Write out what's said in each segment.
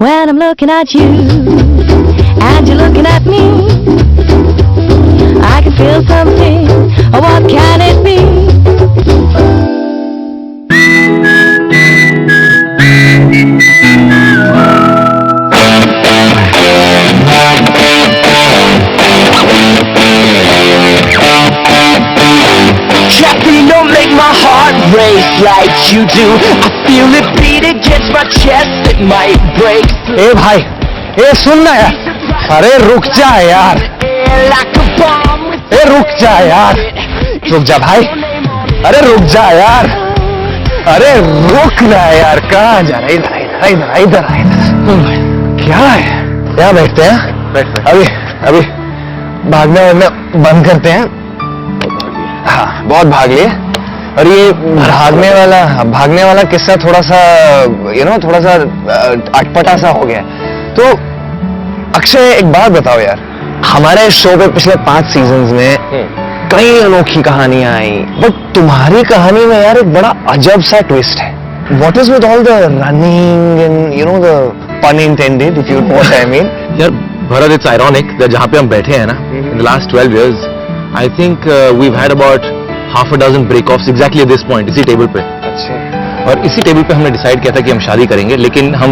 When I'm looking at you and you're looking at me, I can feel something. What can it be? Caffeine don't make my heart race like you do. I feel it beat against my chest, it might break. ए भाई, ए सुन ना यार, अरे रुक जा यार, Like a bomb with ए रुक जा यार, रुक जा भाई, अरे रुक जा यार, अरे रुक ना यार, कहाँ जा रहा है? इधर क्या है? यहाँ बैठते हैं, अभी भागना वागना बंद करते हैं। हाँ, बहुत भाग लिए। और ये भागने वाला किस्सा थोड़ा सा थोड़ा सा अटपटा सा हो गया। तो अक्षय, एक बात बताओ यार, हमारे शो पे पिछले 5 सीजन्स में कई अनोखी कहानियां आई, बट तुम्हारी कहानी में यार एक बड़ा अजब सा ट्विस्ट है। What is with all the running and the pun intended, if you know what I mean? यार भरत, it's ironic that जहाँ पे हम बैठे हैं ना, in the last 12 years, I think we've had about half a dozen break-offs exactly at this point, इसी table पे। अच्छा। और इसी टेबल पे हमने डिसाइड किया था कि हम शादी करेंगे, लेकिन हम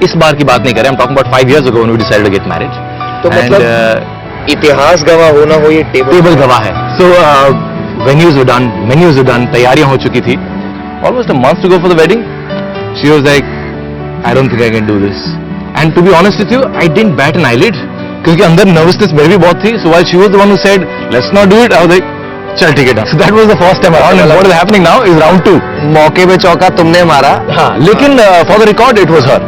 इस बार की बात नहीं करें। I'm talking about 5 years ago when we decided to get married. तो मतलब इतिहास गवाह होना हो ये टेबल गवाह है। So venues were done, तैयारियां हो चुकी थी। Almost a month to go for the wedding, she was like, I don't think I can do this. And to be honest with you, I didn't bat an eyelid, क्योंकि अंदर nervousness मेरी भी बहुत थी। So while she was the one who said, let's not do it, I was like, चल ठीक है। So that was the first time around, and what is happening now is round 2. मौके पे चौका तुमने मारा। हाँ, लेकिन for the record, it was her.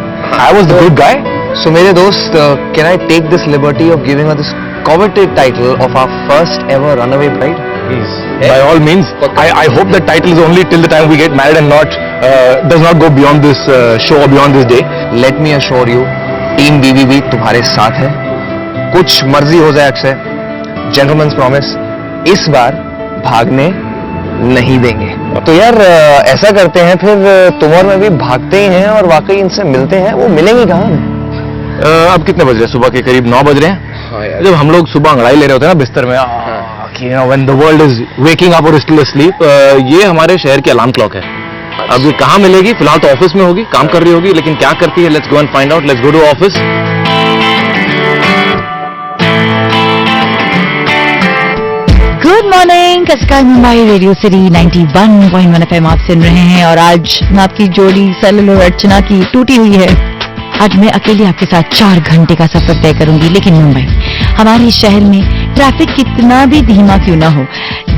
I was the good guy. So मेरे दोस्त, can I take this liberty of giving her this coveted title of our first ever runaway bride? Please, by all means. I hope that title is only till the time we get married and not does not go beyond this show or beyond this day. Let me assure you, team BBB तुम्हारे साथ है। कुछ मर्जी हो जाए Akshay, gentleman's promise, इस बार भागने नहीं देंगे। तो यार ऐसा करते हैं, फिर तुम और मैं भी भागते ही हैं और वाकई इनसे मिलते हैं। वो मिलेंगी कहाँ? अब कितने बज रहे हैं? सुबह के करीब 9 बज रहे हैं। हाँ यार। जब हम लोग सुबह अंगड़ाई ले रहे होते हैं ना बिस्तर में, when the world is waking up or still asleep, ये हमारे शहर की अलार्म क्लॉक है। अब ये कहाँ मिलेगी? फिलहाल तो ऑफिस में होगी, काम कर रही होगी, लेकिन क्या करती है, let's go and find out. Let's go to office. Good morning, कसकाई मुंबई रेडियो सिटी 91.1 FM आप सुन रहे हैं। और आज मैं आपकी जोड़ी सैलल और अर्चना की टूटी हुई है। आज मैं अकेली आपके साथ 4 घंटे का सफर तय करूंगी, लेकिन मुंबई, हमारे शहर में ट्रैफिक कितना भी धीमा क्यों ना हो,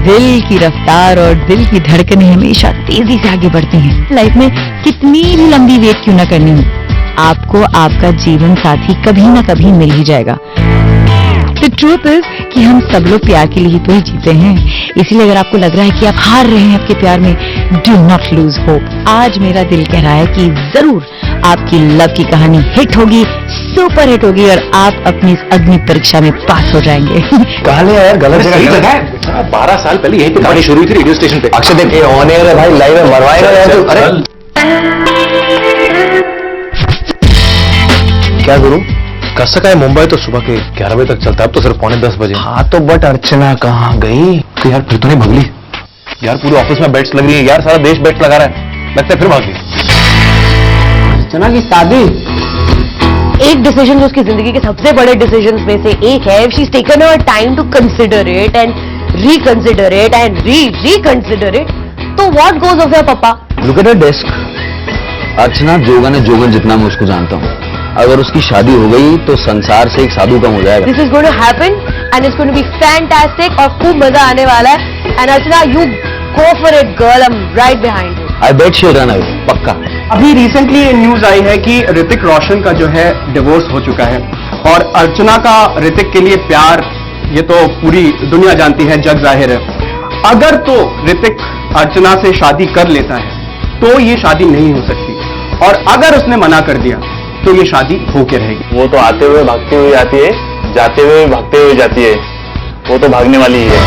दिल की रफ्तार और दिल की धड़कनें हमेशा तेजी से आगे बढ़ती हैं। लाइफ में कितनी भी लंबी वेट क्यों ना करनी हो, आपको आपका जीवन साथी कभी ना कभी मिल ही जाएगा। The truth is कि हम सब लोग प्यार के लिए तो ही जीते हैं। इसीलिए अगर आपको लग रहा है कि आप हार रहे हैं आपके प्यार में, do not lose hope। आज मेरा दिल कह रहा है कि जरूर आपकी लव की कहानी हिट होगी, सुपर हिट होगी, और आप अपनी इस अग्नि परीक्षा में पास हो जाएंगे। कहाँ ले यार, गलत जगह है। 12 साल पहले यही कहानी शुरू हुई थी रेडियो स्टेशन पे। अक्षय देख, ऑन एयर है भाई, लाइव है, मरवाएगा यार तू। अरे क्या गुरु? कसकाई मुंबई तो सुबह के 11 बजे तक चलता है, अब तो सिर्फ 9:45 बजे। हाँ तो बट अर्चना कहाँ गई? तो यार फिर तो नहीं भगली यार, पूरे ऑफिस में बेट्स लग रही है यार, सारा देश बेट्स लगा रहा है, लगता है फिर भाग गई। अर्चना की शादी एक डिसीजन जो उसकी जिंदगी के सबसे बड़े डिसीजन में से एक है। She is taken her time to consider it and reconsider it and reconsider it. तो what goes of your papa? Look at the desk. Archana जोगन है, जोगन जितना मैं उसको जानता हूँ। अगर उसकी शादी हो गई तो संसार से एक साधु कम हो जाएगा। This is going to happen and it's going to be fantastic और खूब मजा आने वाला है। And Archana, you go for it girl, I am right behind you. I bet she will run away, पक्का। अभी रिसेंटली न्यूज आई है कि ऋतिक रोशन का जो है डिवोर्स हो चुका है, और अर्चना का ऋतिक के लिए प्यार, ये तो पूरी दुनिया जानती है, जग जाहिर है। अगर तो ऋतिक अर्चना से शादी कर लेता है तो ये शादी नहीं हो सकती, और अगर उसने मना कर दिया तो ये शादी होके रहेगी। वो तो आते हुए भागते हुए आती है, जाते हुए भागते हुए जाती है, वो तो भागने वाली ही है।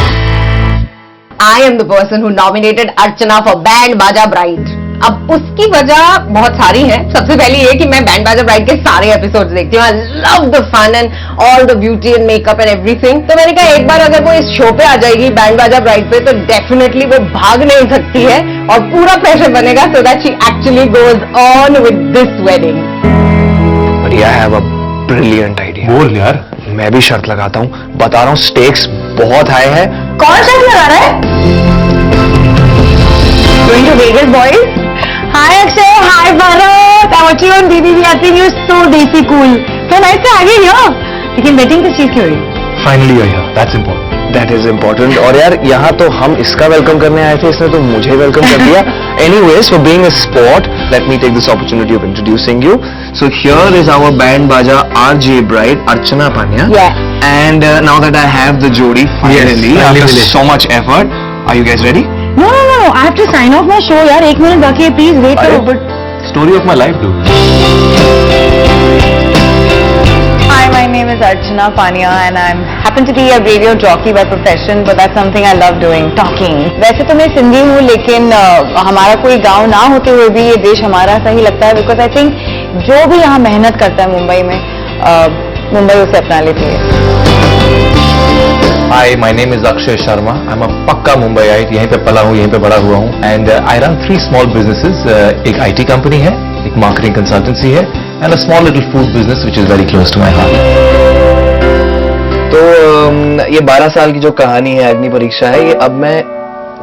I am the person who nominated Archana for Band Baja Bride. अब उसकी वजह बहुत सारी है। सबसे पहली ये कि मैं बैंड बाजा ब्राइड के सारे एपिसोड्स देखती हूँ। I love the fun and all the beauty and makeup and everything. तो मैंने कहा एक बार अगर वो इस शो पे आ जाएगी बैंड बाजा ब्राइड पे, तो डेफिनेटली वो भाग नहीं सकती है और पूरा प्रेशर बनेगा so that she actually goes on with this wedding. But I have a brilliant idea. बोल यार। मैं भी शर्त लगाता हूँ, बता रहा हूँ स्टेक्स बहुत हाई है। कौन शर्त लगा रहा है? Going to Vegas, boys? Hi Akshay, hi Bharat. I'm watching on DDV. I think you're so desi cool. So nice to have you here. लेकिन वेटिंग किस चीज की हुई? Finally you're here. That's important. That is important. और यार यहाँ तो हम इसका वेलकम करने आए थे, इसने तो मुझे वेलकम कर दिया। Anyways, for being a sport, let me take this opportunity of introducing you. So here is our band baja RJ bride, Archana Panya. Yeah. And now that I have the jodi finally, after so much effort, are you guys ready? No. I have to sign off my show, यार. एक minute बाकी है, please wait करो. But Story of my life, dude. Hi, my name is Archana Panya and I happen to be a radio jockey by profession, but that's something I love doing, talking. वैसे तो मैं सिंधी हूँ, लेकिन हमारा कोई गांव ना होते हुए भी ये देश हमारा सही लगता है, because I think जो भी यहाँ मेहनत करता है मुंबई में, मुंबई उसे अपना लेती है। Hi, my name is Akshay Sharma. I'm a पक्का मुंबईite, यहीं पे पला हूँ, यहीं पे बड़ा हुआ हूँ, and I run 3 small businesses. एक IT company है, एक marketing consultancy है, and a small little food business which is very close to my heart. तो ये 12 साल की जो कहानी है अग्नि परीक्षा है, ये अब मैं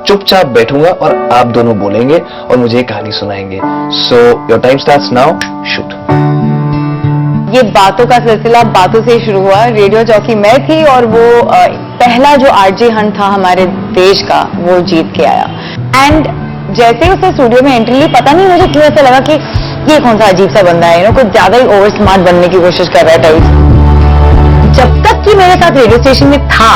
चुपचाप बैठूंगा और आप दोनों बोलेंगे और मुझे एक कहानी सुनाएंगे। So your time starts now. Shoot. ये बातों का सिलसिला बातों से ही शुरू हुआ। रेडियो जॉकी मैं थी और वो पहला जो आरजे हंट था हमारे देश का, वो जीत के आया। एंड जैसे ही उसने स्टूडियो में एंट्री ली, पता नहीं मुझे क्यों ऐसा लगा कि ये कौन सा अजीब सा बंदा है, कुछ ज्यादा ही ओवर स्मार्ट बनने की कोशिश कर रहा था। जब तक कि मेरे साथ रेडियो स्टेशन में था,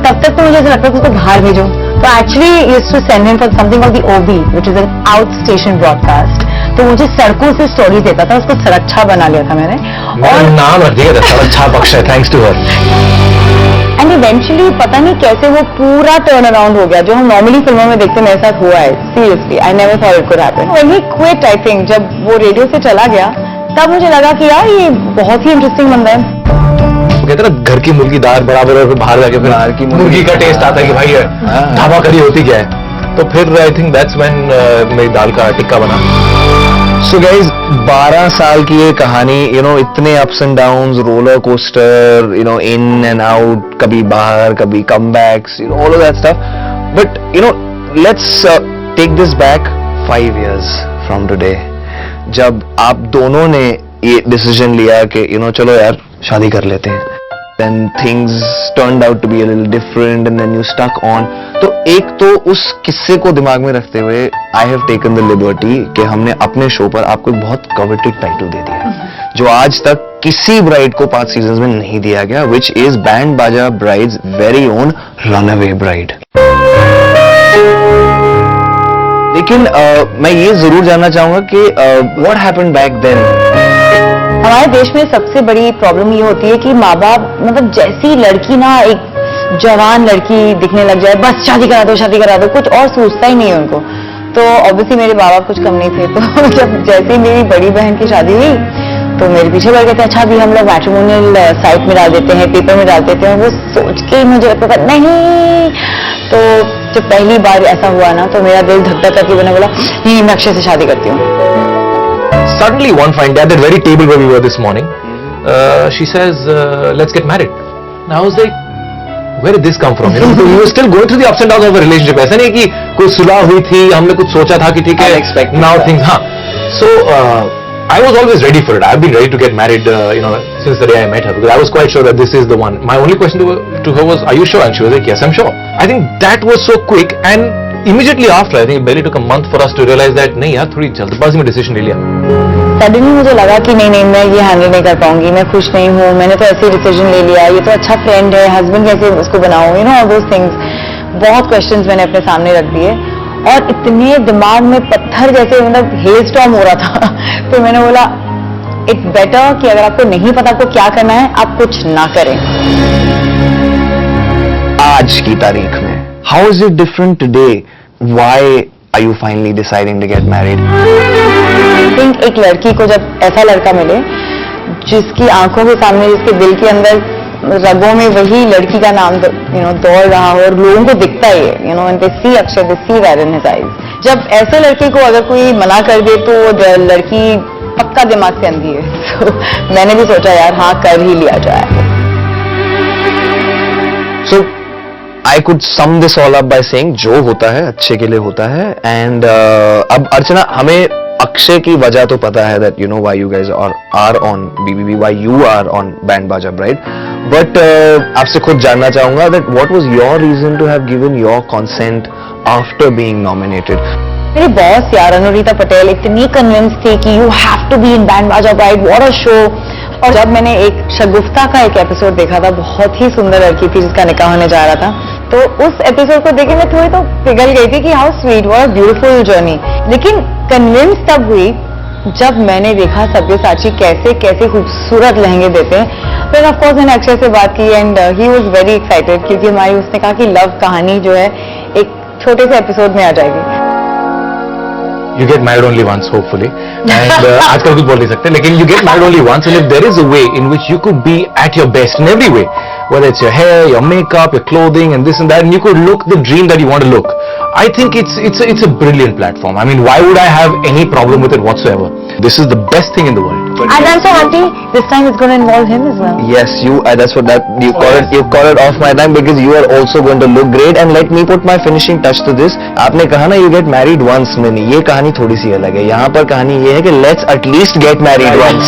तब तक तो मुझे ऐसा लगता था उसको बाहर भेजो। तो actually used to send him for something called the OB, which is an out station broadcast. तो मुझे सड़कों से स्टोरी देता था, उसको सरक्षा बना लिया था मैंने। और नाम रख दिया था सरक्षा Akshay, thanks to her. And eventually पता नहीं कैसे वो पूरा टर्न अराउंड हो गया, जो हम नॉर्मली फिल्मों में देखते मेरे साथ हुआ है। Seriously I never thought it could happen. When he quit, I think जब वो रेडियो से चला गया, तब मुझे लगा कि यार ये बहुत ही इंटरेस्टिंग बंदा है। कहते हैं ना, घर की मुर्गी दाल बराबर और फिर बाहर जाके फिर बाहर की मुर्गी का टेस्ट आता है कि भाई ढाबा करी होती क्या है। तो फिर आई थिंक दैट्स व्हेन मेरी दाल का टिक्का बना। So guys, 12 साल की ये कहानी, इतने ups and downs, roller coaster, in and out, कभी बाहर, कभी comebacks, all of that stuff. But let's take this back 5 years from today, जब आप दोनों ने ये डिसीजन लिया कि चलो यार शादी कर लेते हैं। Then things turned out to be a little different and then you stuck on. तो एक तो उस किस्से को दिमाग में रखते हुए I have taken the liberty कि हमने अपने शो पर आपको एक बहुत coveted टाइटल दे दिया, जो आज तक किसी ब्राइड को 5 सीजन्स में नहीं दिया गया, which is Band Baja Bride's very own Runaway Bride. लेकिन मैं ये जरूर जानना चाहूंगा कि what happened back then? हमारे देश में सबसे बड़ी प्रॉब्लम ये होती है कि माँ बाप, मतलब जैसी लड़की ना एक जवान लड़की दिखने लग जाए, बस शादी करा दो, कुछ और सोचता ही नहीं है उनको। तो ऑब्वियसली मेरे माँ बाप कुछ कम नहीं थे, तो जब जैसे मेरी बड़ी बहन की शादी हुई तो मेरे पीछे पड़ गए थे, अच्छा भी हम लोग मैट्रिमोनियल साइट में डाल देते हैं, पेपर में डाल देते हैं। वो सोच के मुझे लगता था नहीं। तो जब पहली बार ऐसा हुआ ना, तो मेरा दिल धक धक करके मैंने बोला नहीं, मैं अक्षय से शादी करती हूँ। Suddenly one fine day at that very table where we were this morning, she says, let's get married. And I was like, where did this come from? We were still going through the ups and downs of a relationship. ऐसा नहीं कि कोई सुलह हुई थी, हमने कुछ सोचा था कि ठीक है, now things, हाँ. So I was always ready for it. I've been ready to get married, since the day I met her, because I was quite sure that this is the one. My only question to her was, are you sure? And she was like, yes, I'm sure. I think that was so quick, and immediately after, I think it barely took a month for us to realize that नहीं यार, थोड़ी जल्दबाजी में decision ले लिया। Suddenly मुझे लगा कि नहीं मैं ये हैंडल नहीं कर पाऊंगी, मैं खुश नहीं हूँ, मैंने तो ऐसे डिसीजन ले लिया, ये तो अच्छा फ्रेंड है, हस्बैंड कैसे उसको बनाऊं, ऑल दोस थिंग्स। बहुत क्वेश्चंस मैंने अपने सामने रख दिए और इतने दिमाग में पत्थर जैसे, मतलब हेल स्टॉर्म हो रहा था। तो मैंने बोला इट्स बेटर कि अगर आपको नहीं पता आपको क्या करना है, आप कुछ ना करें। आज की तारीख में how is it different today? Why are you finally deciding to get married? I think एक लड़की को जब ऐसा लड़का मिले जिसकी आंखों के सामने, जिसके दिल के अंदर, रगों में वही लड़की का नाम दौड़ रहा हो और लोगों को दिखता ही है, and they see Akshay, they see that in his eyes. जब ऐसे लड़के को अगर कोई मना कर दे तो वो लड़की पक्का दिमाग से अंधी है. So, मैंने भी सोचा यार हाँ कर ही लिया जाए. So I could sum this all up by saying जो होता है अच्छे के लिए होता है. And अब अर्चना, हमें अक्षय की वजह तो पता है that you know why you guys are on BBB, why you are on Band Baja Bride. But आपसे खुद जानना चाहूंगा that what was your reason to have given your consent after being nominated? मेरी बॉस यार अनुरीता पटेल इतनी convince थी कि you have to be in band Baaja bride, what a show. और जब मैंने एक शगुफ्ता का एक एपिसोड देखा था, बहुत ही सुंदर लड़की थी जिसका निकाह होने जा रहा था, तो उस एपिसोड को देख के मैं थोड़ी तो पिघल गई थी कि how sweet, what a beautiful journey. लेकिन कन्विंस तब हुई जब मैंने देखा सब्यसाची कैसे कैसे खूबसूरत लहंगे देते हैं. फिर ऑफ कोर्स मैंने अक्षय से बात की and he was very excited क्योंकि हमारी, उसने कहा कि लव कहानी जो है एक छोटे से एपिसोड में आ जाएगी. You get married only once, hopefully. And आजकल कुछ बोल नहीं सकते, लेकिन you get married only once, and if there is a way in which you could be at your best in every way, whether it's your hair, your makeup, your clothing, and this and that, and you could look the dream that you want to look, I think it's a brilliant platform. I mean, why would I have any problem with it whatsoever? This is the best thing in the world. And I'm so happy this time it's going to involve him as well. Yes, that's what you call it off my time because you are also going to look great. And let me put my finishing touch to this. आपने कहा ना you get married once, नहीं, ये कहानी थोड़ी सी अलग है. यहाँ पर कहानी ये है कि let's at least get married once.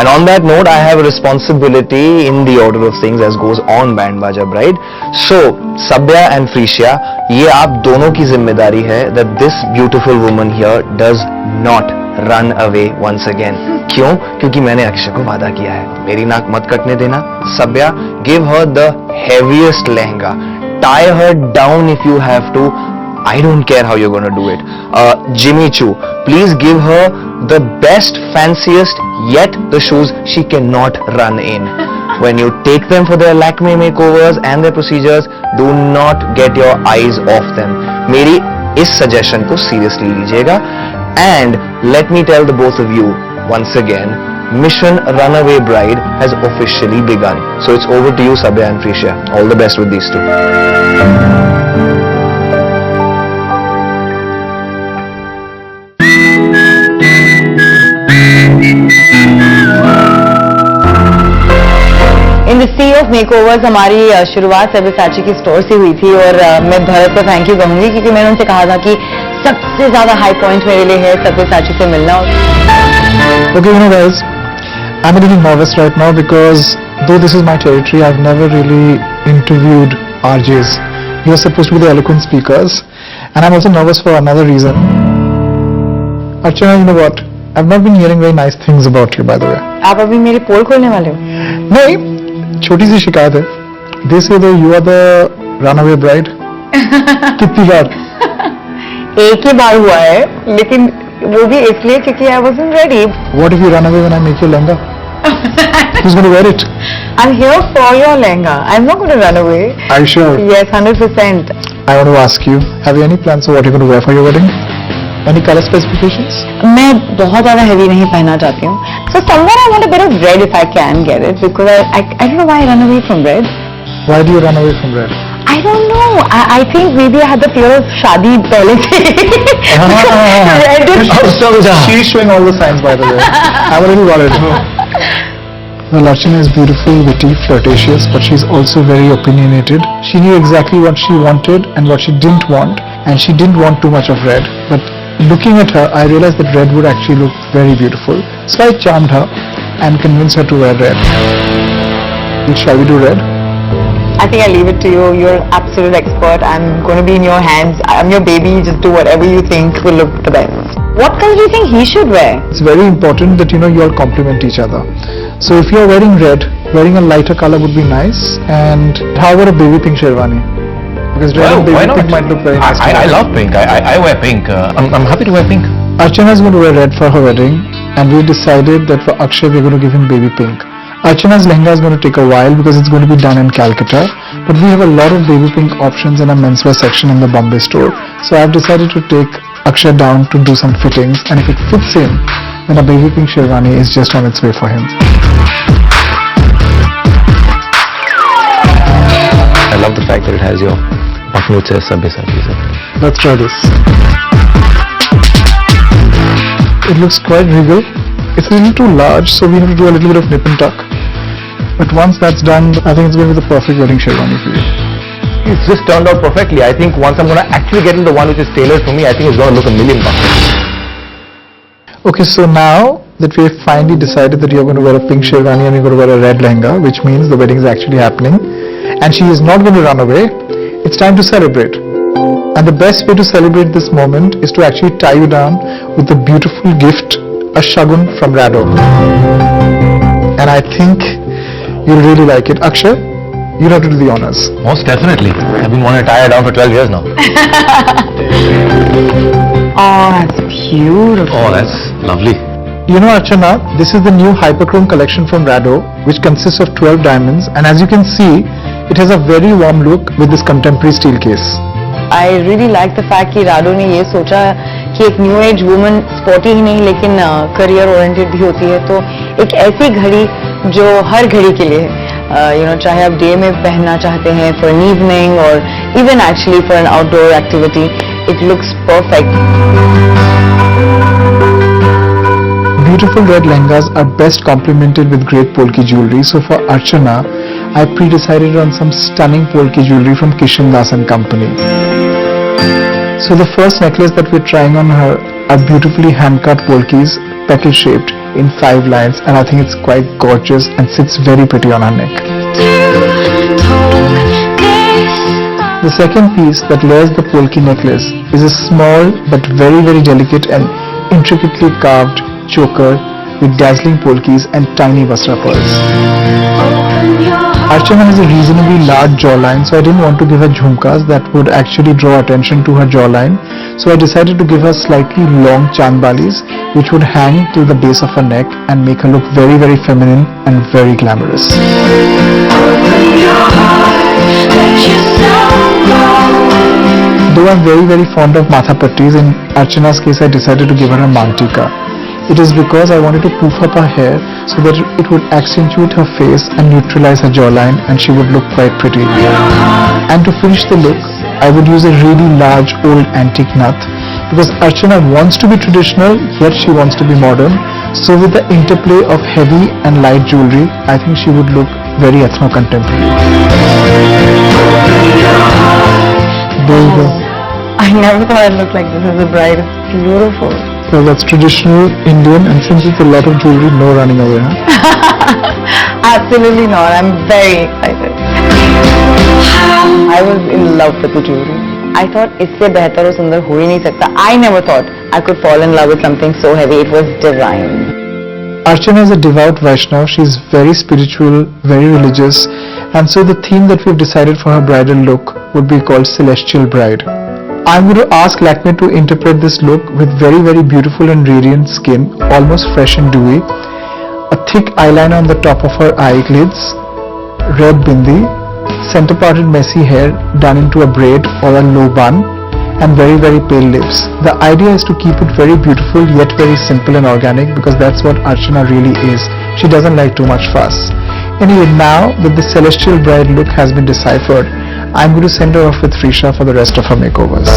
And on that note, I have a responsibility in the order of things as goes on Band Baja Bride. So, Sabya and Frisia, ये आप दोनों की जिम्मेदारी है that this beautiful woman here does not run away once again. क्यों? क्योंकि मैंने अक्षय को वादा किया है, मेरी नाक मत कटने देना. Sabya, give her the heaviest lehenga. Tie her down if you have to. I don't care how you're going to do it. Jimmy Choo, please give her the best, fanciest, yet the shoes she cannot run in. When you take them for their Lakme makeovers and their procedures, do not get your eyes off them. मेरी इस suggestion को seriously लीजिएगा. And let me tell the both of you once again, Mission Runaway Bride has officially begun. So it's over to you, Sabya and Frisia. All the best with these two. In the sea of makeovers हमारी शुरुआत सब्यसाची की store से हुई थी और मैं भारत को thank you कहूंगी क्योंकि मैंने उनसे कहा था कि सबसे ज्यादा हाई पॉइंट मेरे लिए है सब्यसाची से मिलना. Okay, you know guys, I'm a little nervous right now because though this is my territory, I've never really interviewed RJs. You're supposed to be the eloquent speakers, and I'm also nervous for another reason. Archana, you know what? I've not been hearing very nice things about you, by the way. आप अभी मेरी पोल खोलने वाले हो? नहीं, छोटी सी शिकायत है. They say that you are the runaway bride. कितनी बार? एक ही बार हुआ है, लेकिन वो भी इसलिए क्योंकि I wasn't ready. What if you run away when I make your lehenga? Who's going to wear it? I'm here for your lehenga. I'm not going to run away. Are you sure? Yes, 100%. I want to ask you, have you any plans for what you're going to wear for your wedding? Any color specifications? मैं बहुत ज़्यादा heavy नहीं पहनना चाहती हूँ. So somewhere I want a bit of red if I can get it because I don't know why I run away from red. Why do you run away from red? I don't know. I think maybe I had the fear of शादी पहले से. Red is She's showing all the signs, by the way. I'm a little worried. Well, Archana is beautiful, witty, flirtatious, but she's also very opinionated. She knew exactly what she wanted and what she didn't want, and she didn't want too much of red. But looking at her, I realized that red would actually look very beautiful. So I charmed her and convinced her to wear red. Shall we do red? I think I leave it to you. You're absolute expert. I'm going to be in your hands. I'm your baby. Just do whatever you think will look the best. What color do you think he should wear? It's very important that you all complement each other. So if you're wearing red, wearing a lighter color would be nice. And how about a baby pink sherwani? Because red and baby pink might look very nice. I love pink. I wear pink. I'm happy to wear pink. Archana is going to wear red for her wedding, and we decided that for Akshay we're going to give him baby pink. Archana's lehenga is going to take a while because it's going to be done in Calcutta, but we have a lot of baby pink options in our menswear section in the Bombay store. So I've decided to take Akshay down to do some fittings, and if it fits him, then a baby pink sherwani is just on its way for him. I love the fact that it has your button which says Sabyasachi. Let's try this. It looks quite regal. It's a little too large, so we have to do a little bit of nip and tuck. But once that's done, I think it's going to be the perfect wedding sherwani for you. It's just turned out perfectly. I think once I'm going to actually get into the one which is tailored for me, I think it's going to look $1 million. Okay, so now that we have finally decided that you're going to wear a pink sherwani and you're going to wear a red lehenga, which means the wedding is actually happening, and she is not going to run away, it's time to celebrate. And the best way to celebrate this moment is to actually tie you down with a beautiful gift, a shagun from Rado. And I think you'll really like it. Akshay, you'll have to do the honors. Most definitely. I've been wanting to tie her down for 12 years now. Oh, that's beautiful. Oh, that's lovely. You know, Archana, this is the new Hyperchrome collection from Rado, which consists of 12 diamonds, and as you can see, it has a very warm look with this contemporary steel case. I really like the fact कि Rado ने ये सोचा कि एक new age woman sporty ही नहीं लेकिन career oriented भी होती है, तो एक ऐसी घड़ी जो हर घड़ी के लिए है, चाहे आप डे में पहनना चाहते हैं फॉर एन इवनिंग और even actually for an outdoor activity, it looks perfect. Beautiful red lehengas are best complemented with great polki jewelry. So for Archana, I pre-decided on some stunning polki jewelry from Kishan Das and Company. So the first necklace that we're trying on her are beautifully hand-cut polkis, petal-shaped in 5 lines, and I think it's quite gorgeous and sits very pretty on her neck. The second piece that layers the polki necklace is a small but very delicate and intricately carved choker with dazzling polkis and tiny vasra pearls. Archana has a reasonably large jawline, so I didn't want to give her jhumkas that would actually draw attention to her jawline. So I decided to give her slightly long chandbalis which would hang to the base of her neck and make her look very feminine and very glamorous. Though I'm very fond of matha pattis, in Archana's case I decided to give her a mantika. It is because I wanted to poof up her hair so that it would accentuate her face and neutralize her jawline, and she would look quite pretty. And to finish the look, I would use a really large old antique nut because Archana wants to be traditional yet she wants to be modern. So with the interplay of heavy and light jewelry, I think she would look very ethno-contemporary. There you go. I never thought I'd look like this as a bride. It's beautiful. So that's traditional Indian, and since it's a lot of jewelry, no running away, huh? Absolutely not. I'm very excited. I was in love with the jewelry. I thought इससे बेहतर और सुंदर हो ही नहीं सकता. I never thought I could fall in love with something so heavy. It was divine. Archana is a devout Vaishnav. She is very spiritual, very religious, and so the theme that we've decided for her bridal look would be called Celestial Bride. I'm going to ask Lakme to interpret this look with very beautiful and radiant skin, almost fresh and dewy, a thick eyeliner on the top of her eyelids, red bindi, center parted messy hair done into a braid or a low bun, and very pale lips. The idea is to keep it very beautiful yet very simple and organic because that's what Archana really is. She doesn't like too much fuss. Anyway, now that the Celestial Bride look has been deciphered, I'm going to send her off with Frisha for the rest of her makeovers.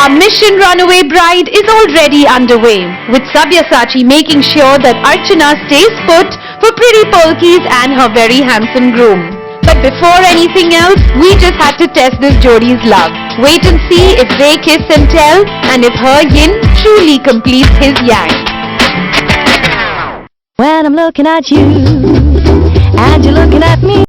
Our Mission Runaway Bride is already underway, with Sabyasachi making sure that Archana stays put for pretty polkis and her very handsome groom. But before anything else, we just had to test this Jodi's love. Wait and see if they kiss and tell, and if her yin truly completes his yang. When I'm looking at you, and you're looking at me.